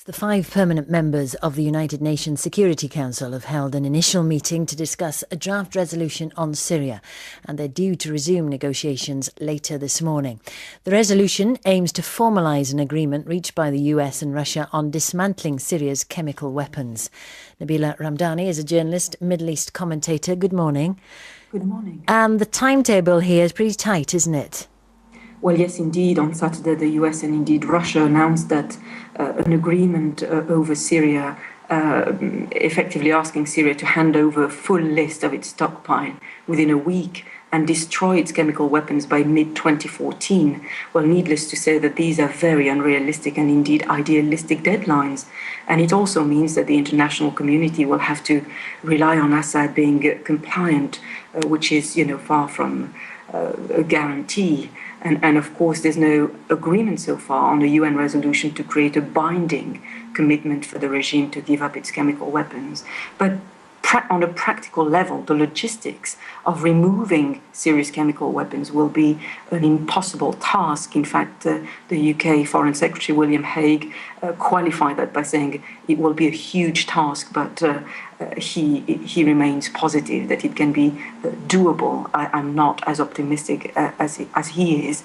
The 5 permanent members of the United Nations Security Council have held an initial meeting to discuss a draft resolution on Syria, and they're due to resume negotiations later this morning. The resolution aims to formalise an agreement reached by the US and Russia on dismantling Syria's chemical weapons. Nabila Ramdani is a journalist, Middle East commentator. Good morning. Good morning. And the timetable here is pretty tight, isn't it? Well, yes, indeed. On Saturday, the US and indeed Russia announced that an agreement over Syria, effectively asking Syria to hand over a full list of its stockpile within a week and destroy its chemical weapons by mid-2014. Well, needless to say that these are very unrealistic and indeed idealistic deadlines. And it also means that the international community will have to rely on Assad being compliant, which is, far from a guarantee. And of course, there's no agreement so far on the UN resolution to create a binding commitment for the regime to give up its chemical weapons. But on a practical level, the logistics of removing Syria's chemical weapons will be an impossible task. In fact, the UK Foreign Secretary William Hague qualified that by saying it will be a huge task, but he remains positive that it can be doable. I'm not as optimistic as he is,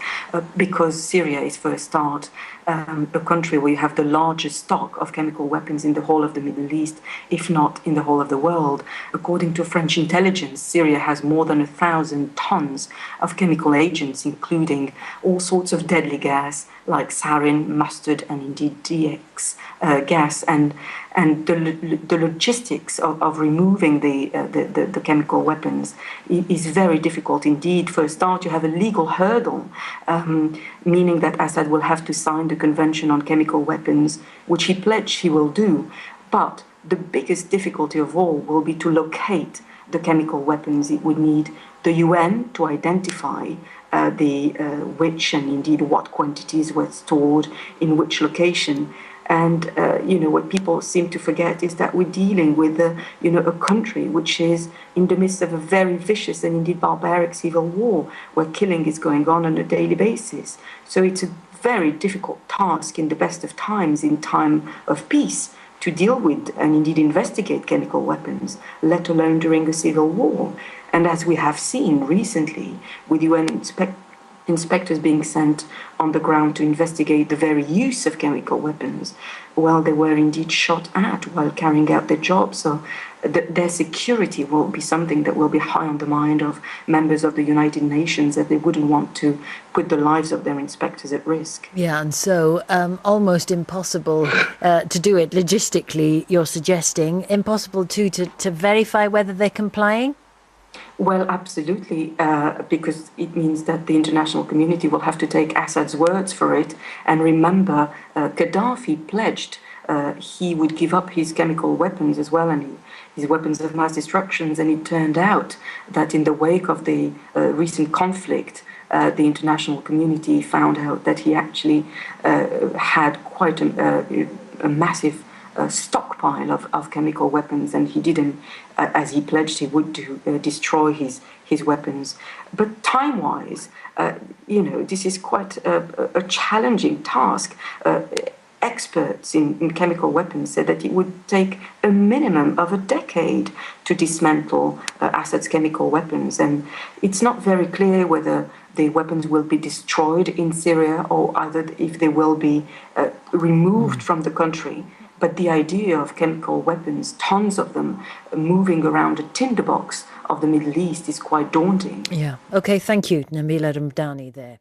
because Syria is, for a start, a country where you have the largest stock of chemical weapons in the whole of the Middle East, if not in the whole of the world. According to French intelligence, Syria has more than 1,000 tons of chemical agents, including all sorts of deadly gas like sarin, mustard, and indeed DX gas. And the logistics of removing the chemical weapons is very difficult indeed. For a start, you have a legal hurdle, meaning that Assad will have to sign the Convention on Chemical Weapons, which he pledged he will do. But the biggest difficulty of all will be to locate the chemical weapons. It would need the UN to identify which and indeed what quantities were stored in which location. And, what people seem to forget is that we're dealing with, a country which is in the midst of a very vicious and indeed barbaric civil war where killing is going on a daily basis. So it's a very difficult task in the best of times, in time of peace, to deal with and indeed investigate chemical weapons, let alone during a civil war. And as we have seen recently, with UN inspectors being sent on the ground to investigate the very use of chemical weapons, well, they were indeed shot at while carrying out their job. So their security will be something that will be high on the mind of members of the United Nations, that they wouldn't want to put the lives of their inspectors at risk. Yeah, and so almost impossible to do it logistically, you're suggesting. Impossible too to verify whether they're complying? Well, absolutely, because it means that the international community will have to take Assad's words for it. And remember, Gaddafi pledged he would give up his chemical weapons as well, and his weapons of mass destruction. And it turned out that in the wake of the recent conflict, the international community found out that he actually had quite a massive stockpile of chemical weapons, and he didn't, as he pledged he would do, destroy his weapons. But time-wise, this is quite a challenging task. Experts in chemical weapons said that it would take a minimum of a decade to dismantle Assad's chemical weapons, and it's not very clear whether the weapons will be destroyed in Syria or either if they will be removed from the country. But the idea of chemical weapons, tons of them, moving around a tinderbox of the Middle East is quite daunting. Yeah. OK, thank you, Nabila Ramdani there.